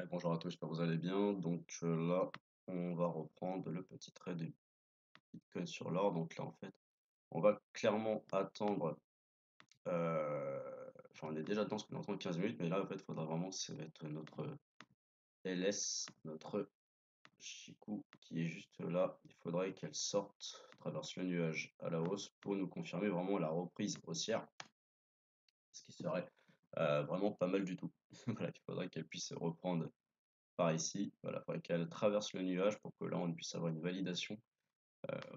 Ouais, bonjour à tous, j'espère que vous allez bien. Donc là, on va reprendre le petit trade de Bitcoin sur l'or. Donc là, en fait, on va clairement attendre. Enfin, on est déjà dedans, parce qu'on est en train de 15 minutes, mais là, en fait, il faudra vraiment, ça va être notre LS, notre Chikou qui est juste là. Il faudrait qu'elle sorte, traverse le nuage à la hausse pour nous confirmer vraiment la reprise haussière, ce qui serait vraiment pas mal du tout. Voilà, il faudrait qu'elle puisse reprendre par ici. Voilà, il faudrait qu'elle traverse le nuage pour que là on puisse avoir une validation.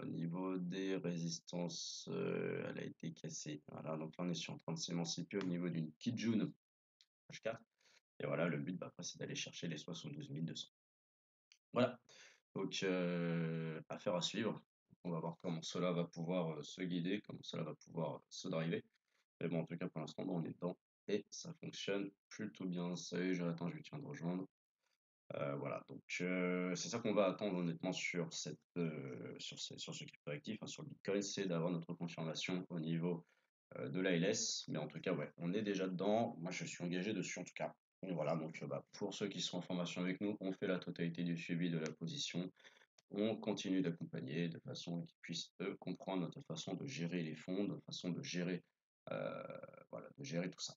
Au niveau des résistances, elle a été cassée. Voilà, donc là on est en train de s'émanciper au niveau d'une Kijun H4. Et voilà, le but bah, après c'est d'aller chercher les 72 200. Voilà, donc affaire à suivre. On va voir comment cela va pouvoir se guider, comment cela va pouvoir se driver. Mais bon, en tout cas pour l'instant, on est dedans et ça fonctionne plutôt bien. Salut Jonathan, je viens de rejoindre. Voilà, donc c'est ça qu'on va attendre honnêtement sur sur ce cryptoactif, hein, sur le Bitcoin, c'est d'avoir notre confirmation au niveau de l'ALS. Mais en tout cas, ouais, on est déjà dedans. Moi, je suis engagé dessus en tout cas. Et voilà, donc bah, pour ceux qui sont en formation avec nous, on fait la totalité du suivi de la position. On continue d'accompagner de façon qu'ils puissent eux, comprendre notre façon de gérer les fonds, notre façon de gérer, euh, voilà, de gérer tout ça.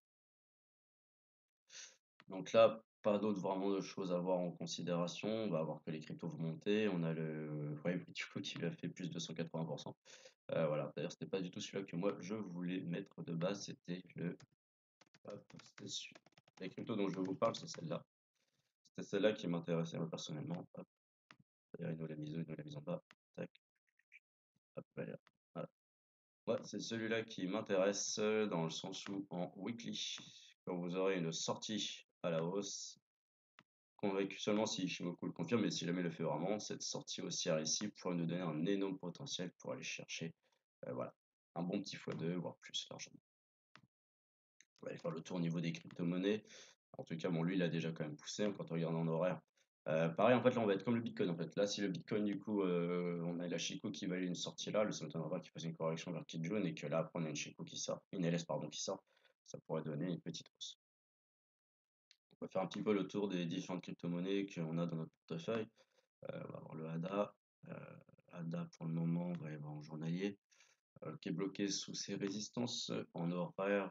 Donc là, pas d'autres vraiment de choses à voir en considération. On va voir que les cryptos vont monter. On a le Wave du coup qui lui a fait plus de 180%. Voilà. D'ailleurs, c'était pas du tout celui-là que moi je voulais mettre de base. C'était le. Hop, c'était les cryptos dont je vous parle, c'est celle-là. C'était celle-là qui m'intéressait moi personnellement. Hop. D'ailleurs, il nous l'a mise en bas. Tac. Hop, voilà. Voilà. Ouais, c'est celui-là qui m'intéresse dans le sens où en weekly, quand vous aurez une sortie à la hausse, convaincu seulement si Ishimoku le confirme, mais si jamais le fait vraiment, cette sortie haussière ici pourrait nous donner un énorme potentiel pour aller chercher voilà, un bon petit x2, voire plus largement. On va aller faire le tour au niveau des crypto-monnaies. En tout cas, bon, lui, il a déjà quand même poussé hein, quand on regarde en horaire. Pareil, en fait, là, on va être comme le Bitcoin. En fait, là, si le Bitcoin, du coup, on a la Chico qui valide une sortie là, le ça m'étonnerait pas qu'il fasse une correction vers Kijun et que là, après, on a une Chico qui sort, une LS, pardon, qui sort. Ça pourrait donner une petite hausse. On va faire un petit peu le tour des différentes crypto-monnaies qu'on a dans notre portefeuille. On va avoir le ADA. ADA pour le moment, on va y avoir en journalier, qui est bloqué sous ses résistances en horaire,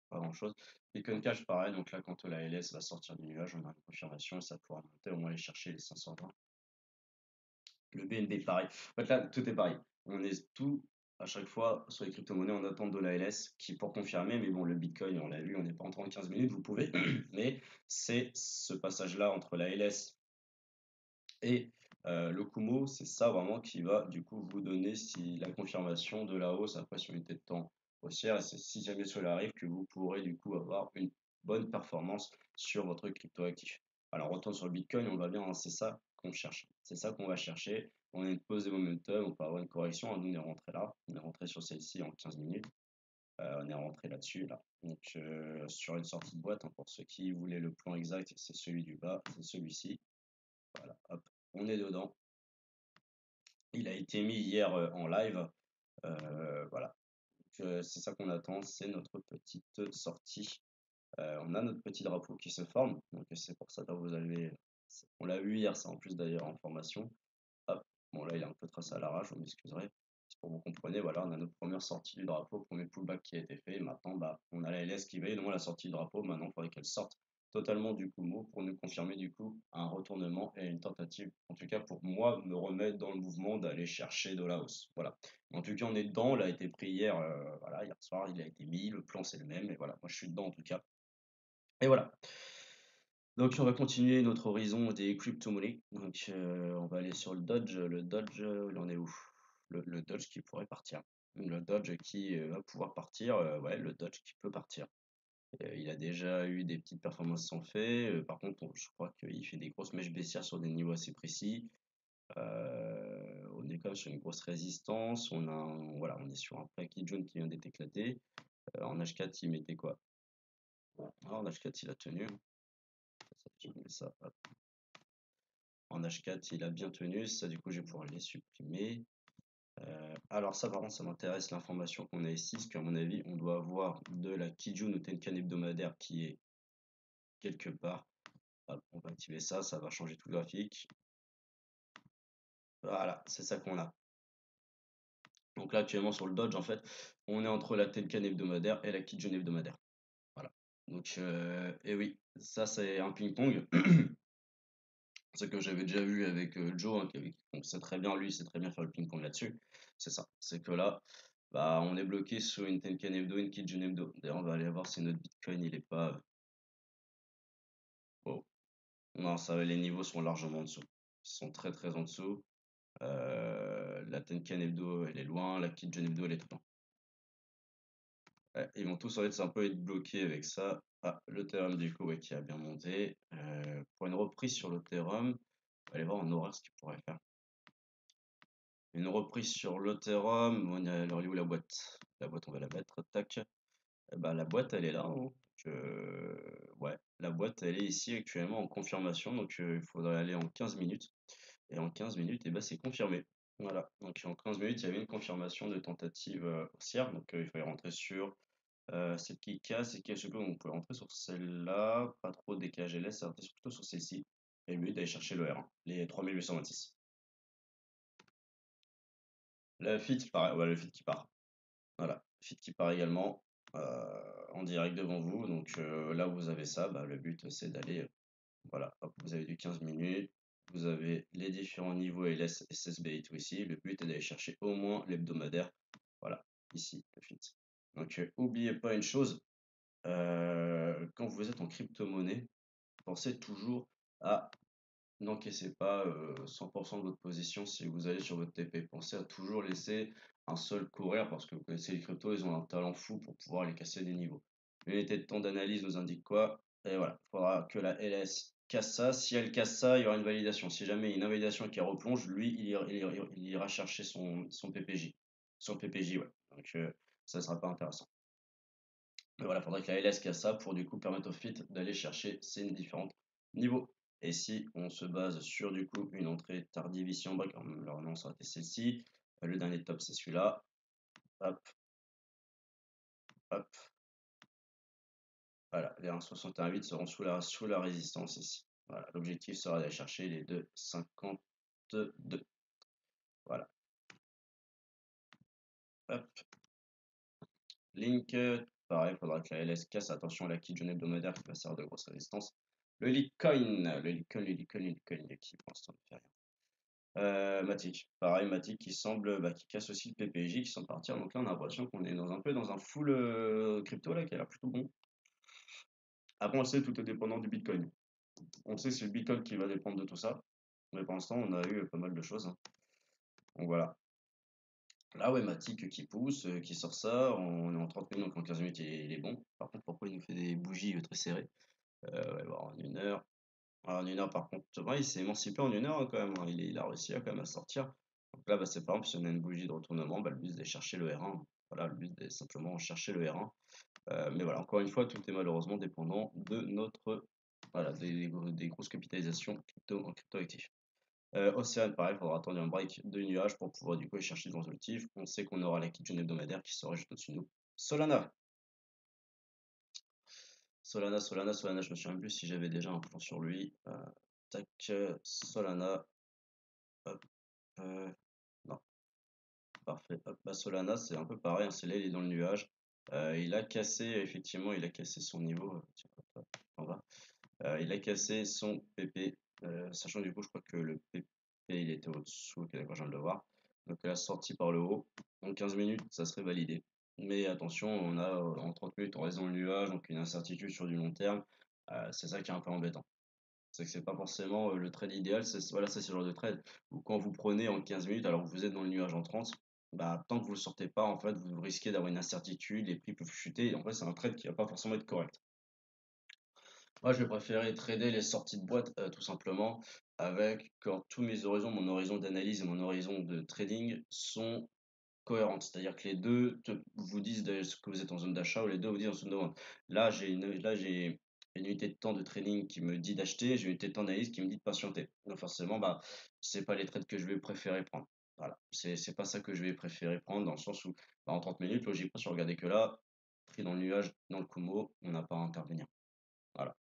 pas grand chose. Bitcoin Cash, pareil, donc là, quand la LS va sortir du nuage, on a une confirmation et ça pourra monter au moins aller chercher les 520. Le BNB, pareil. En fait, là, tout est pareil. On est tout à chaque fois sur les crypto-monnaies en attente de la LS qui pour confirmer, mais bon, le Bitcoin, on l'a vu, on n'est pas en 30-15 minutes, vous pouvez, mais c'est ce passage-là entre la LS et le Kumo, c'est ça vraiment qui va du coup vous donner si la confirmation de la hausse après sur une tête de temps haussière. Et c'est si jamais cela arrive que vous pourrez du coup avoir une bonne performance sur votre cryptoactif. Alors retourne sur le Bitcoin, on va bien, hein, c'est ça qu'on cherche. C'est ça qu'on va chercher. On a une pause de momentum, on peut avoir une correction. Nous, on est rentré là. On est rentré sur celle-ci en 15 minutes. On est rentré là-dessus, là. Donc sur une sortie de boîte, hein, pour ceux qui voulaient le plan exact, c'est celui du bas, c'est celui-ci. Voilà, hop, on est dedans. Il a été mis hier en live. Voilà. C'est ça qu'on attend, c'est notre petite sortie. On a notre petit drapeau qui se forme. Donc c'est pour ça que vous avez. On l'a vu hier, c'est en plus d'ailleurs en formation. Hop. Bon là il est un peu tracé à l'arrache, vous m'excuserez. C'est pour que vous compreniez, voilà, on a notre première sortie du drapeau, premier pullback qui a été fait. Maintenant, bah, on a la LS qui va, non la sortie du drapeau. Maintenant, il faudrait qu'elle sorte totalement du Kumo pour nous confirmer du coup un retournement et une tentative, en tout cas pour moi, me remettre dans le mouvement d'aller chercher de la hausse. Voilà. En tout cas, on est dedans, il a été pris hier, voilà, hier soir, il a été mis, le plan c'est le même, et voilà, moi je suis dedans en tout cas. Et voilà. Donc on va continuer notre horizon des crypto-monnaies. Donc on va aller sur le Dodge. Le Dodge, il en est où? Le Dodge qui pourrait partir. Le Dodge qui va pouvoir partir. Ouais, le Dodge qui peut partir. Il a déjà eu des petites performances sans fait. Par contre, je crois qu'il fait des grosses mèches baissières sur des niveaux assez précis. On est quand même sur une grosse résistance. Voilà, on est sur un package jaune qui vient d'être éclaté. En H4, il mettait quoi? En H4, il a tenu. Je mets ça, hop. En H4, il a bien tenu. Ça, du coup, je vais pouvoir les supprimer. Alors ça, par contre, ça m'intéresse l'information qu'on a ici, parce qu'à mon avis, on doit avoir de la Kijun ou Tenkan hebdomadaire qui est quelque part. Hop, on va activer ça, ça va changer tout le graphique. Voilà, c'est ça qu'on a. Donc là, actuellement, sur le Dodge, en fait, on est entre la Tenkan hebdomadaire et la Kijun hebdomadaire. Voilà. Donc, et oui, ça, c'est un ping-pong. Ce que j'avais déjà vu avec Joe, hein, donc c'est très bien, lui, il sait très bien faire le ping-pong là-dessus. C'est ça. C'est que là, bah, on est bloqué sur une Tenkan hebdo, une Kijun hebdo. D'ailleurs, on va aller voir si notre Bitcoin, il est pas. Wow. Non, ça, les niveaux sont largement en dessous. Ils sont très très en dessous. La Tenkan hebdo, elle est loin. La Kijun hebdo, elle est très loin. Ouais, ils vont tous en fait un peu être bloqués avec ça. Ah, l'Ethereum du coup ouais, qui a bien monté. Pour une reprise sur l'Ethereum, on va aller voir en horaire ce qu'il pourrait faire. Une reprise sur l'Ethereum, alors elle est où la boîte? La boîte on va la mettre, tac. Bah, la boîte elle est là, hein. Donc, ouais, la boîte elle est ici actuellement en confirmation, donc il faudrait aller en 15 minutes. Et en 15 minutes, et ben, c'est confirmé. Voilà, donc en 15 minutes, il y avait une confirmation de tentative haussière, donc il fallait rentrer sur celle qui casse et qui est donc on peut rentrer sur celle-là, pas trop de décalage LS, ça rentrer surtout sur celle-ci. Et le but d'aller chercher le R1, les 3826. Le fit, pareil, ouais, le fit qui part. Voilà, fit qui part également en direct devant vous. Donc là, vous avez ça. Bah, le but, c'est d'aller, voilà, hop, vous avez du 15 minutes. Vous avez les différents niveaux LS, SSB et tout ici. Le but est d'aller chercher au moins l'hebdomadaire. Voilà, ici, le fit. Donc, oubliez pas une chose, quand vous êtes en crypto-monnaie, pensez toujours à n'encaissez pas 100% de votre position si vous allez sur votre TP. Pensez à toujours laisser un sol courir parce que vous connaissez les cryptos, ils ont un talent fou pour pouvoir aller casser des niveaux. L'unité de temps d'analyse nous indique quoi? Et voilà, il faudra que la LS casse ça. Si elle casse ça, il y aura une validation. Si jamais il y a une invalidation qui replonge, lui, il ira chercher son PPJ. Son PPJ, ouais. Donc ça ne sera pas intéressant. Mais voilà, il faudrait que la LS casse ça pour du coup permettre au fit d'aller chercher ces différents niveaux. Et si on se base sur du coup une entrée tardive ici en bas, alors non, ça aurait été celle-ci. Le dernier top, c'est celui-là. Hop, hop. Voilà, les 1,61,8 seront sous la résistance ici. Voilà, l'objectif sera d'aller chercher les 2,52. Voilà. Hop. Link, pareil, il faudra que la LS casse. Attention à la Kijun hebdomadaire qui va servir de grosse résistance. Le Litecoin, qui pour l'instant ne fait rien. Matic, pareil, Matic qui semble, bah, qui casse aussi le PPJ, qui semble partir. Donc là, on a l'impression qu'on est un peu dans un full crypto là, qui a l'air plutôt bon. Après, on sait, tout est dépendant du Bitcoin. On sait c'est le Bitcoin qui va dépendre de tout ça. Mais pour l'instant, on a eu pas mal de choses, hein. Donc voilà. Là, ouais, Matic qui pousse, qui sort ça. On est en 30 minutes, donc en 15 minutes, il est bon. Par contre, pourquoi il nous fait des bougies très serrées? Ouais, bon, en 1 heure. En 1 heure, par contre, ouais, il s'est émancipé en 1 heure hein, quand même, hein. Il a réussi à quand même à sortir. Donc là, bah, c'est par exemple, si on a une bougie de retournement, bah, le but c'est de chercher le R1. Voilà, le but c'est simplement chercher le R1. Mais voilà, encore une fois, tout est malheureusement dépendant de notre, voilà, des grosses capitalisations en crypto-actifs. Océane, pareil, il faudra attendre un break de nuages pour pouvoir du coup aller chercher devant objectif. On sait qu'on aura la kitchen hebdomadaire qui sera juste au-dessus de nous. Solana. Solana, je me souviens plus si j'avais déjà un plan sur lui. Tac, Solana, hop, non, parfait. Hop, bah, Solana, c'est un peu pareil, hein, c'est là, il est dans le nuage. Il a cassé, effectivement, il a cassé son niveau. Tiens, hop, en bas. Il a cassé son PP, sachant du coup, je crois que le PP, il était au-dessous. Ok, d'accord, je viens de le voir. Donc, la sortie par le haut. En 15 minutes, ça serait validé. Mais attention, on a en 30 minutes, on reste dans le nuage, donc une incertitude sur du long terme. C'est ça qui est un peu embêtant. C'est que c'est pas forcément le trade idéal. Voilà, c'est ce genre de trade où quand vous prenez en 15 minutes, alors que vous êtes dans le nuage en 30, bah, tant que vous ne le sortez pas, en fait, vous risquez d'avoir une incertitude, les prix peuvent chuter. Et en fait, c'est un trade qui va pas forcément être correct. Moi, je vais préférer trader les sorties de boîte, tout simplement, avec quand tous mes horizons, mon horizon d'analyse et mon horizon de trading sont cohérentes. C'est-à-dire que les deux vous disent que vous êtes en zone d'achat ou les deux vous disent en zone de vente. Là, j'ai une unité de temps de trading qui me dit d'acheter, j'ai une unité de temps d'analyse qui me dit de patienter. Donc forcément, bah, c'est pas les trades que je vais préférer prendre. Voilà, c'est pas ça que je vais préférer prendre dans le sens où, bah, en 30 minutes, logiquement, si vous regardez que là, pris dans le nuage, dans le Kumo, on n'a pas à intervenir. Voilà.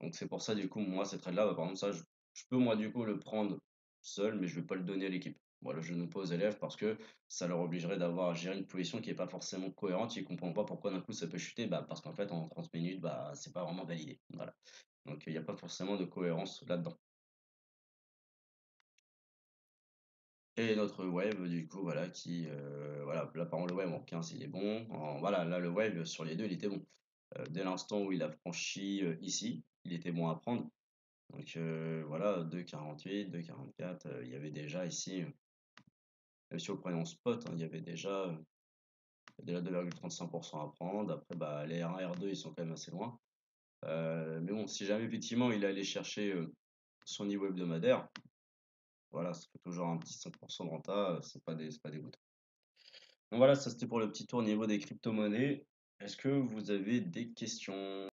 Donc c'est pour ça, du coup, moi, ces trades-là, bah, par exemple, ça, je peux, moi, du coup, le prendre seul, mais je vais pas le donner à l'équipe. Voilà, je ne pas aux élèves parce que ça leur obligerait d'avoir à gérer une position qui est pas forcément cohérente. Ils comprennent pas pourquoi d'un coup ça peut chuter, bah, parce qu'en fait, en 30 minutes, bah, c'est pas vraiment validé. Voilà. Donc il n'y a pas forcément de cohérence là-dedans. Et notre wave, du coup, voilà, voilà, là, par exemple, le wave en 15, il est bon. Voilà, là, le wave, sur les deux, il était bon. Dès l'instant où il a franchi ici, il était bon à prendre. Donc voilà, 2,48, 2,44, il y avait déjà ici, même si on prenait en spot, hein, il y avait déjà 2,35% à prendre. Après, bah, les R1, R2, ils sont quand même assez loin. Mais bon, si jamais effectivement il allait chercher son niveau hebdomadaire, voilà, ça fait toujours un petit 5% de renta, c'est pas dégoûtant. Donc voilà, ça c'était pour le petit tour au niveau des crypto-monnaies. Est-ce que vous avez des questions?